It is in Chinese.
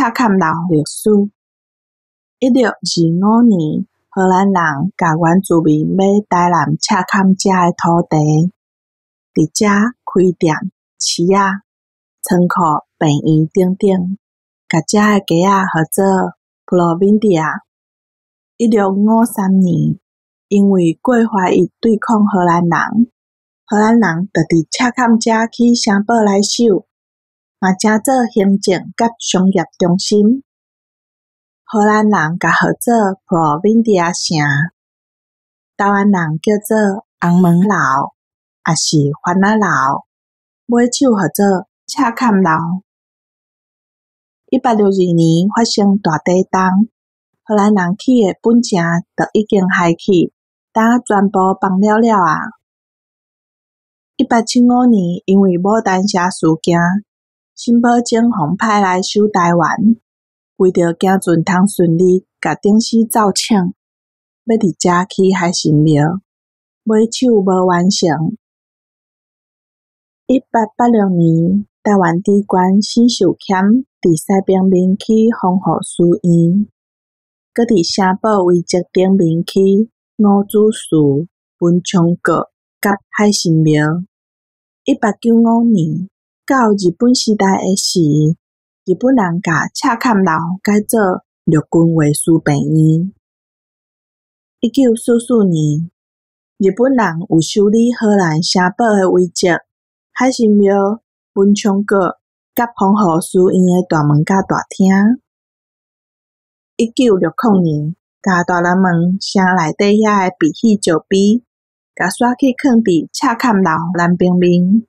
赤坎楼历史。1625年，荷兰人甲原住民买台南赤坎遮的土地，伫遮开店、市仔、仓库、病院等等，甲遮的街仔号做 Provincia。1653年，因为过华裔对抗荷兰人，荷兰人就伫赤坎遮起城堡来守，嘛正做行政甲商业中心。荷兰人甲号做 Provincia 城，台湾人叫做红门楼，也是番仔楼，买手号做赤坎楼。1862年发生大地震，荷兰人起的本城就已经害去，当全部崩了啊。1875年，因为牡丹社事件，辛抱政府派来守台湾，为着行船通顺利，甲顶死造请，要伫遮起海神庙，买手无完成。1886年，台湾地关史寿谦伫西平面起防护书院，搁伫城堡遗迹顶面起五子寺、文昌阁甲海神庙。1895年，到日本时代的时，日本人甲赤坎楼改做陆军卫戍病院。1944年，日本人有修理荷兰城堡的遗迹、海神庙、文昌阁甲防护书院的大门甲大厅。1960年，甲大南门城内底遐的避喜石碑，甲刷去囥伫赤坎楼南平面。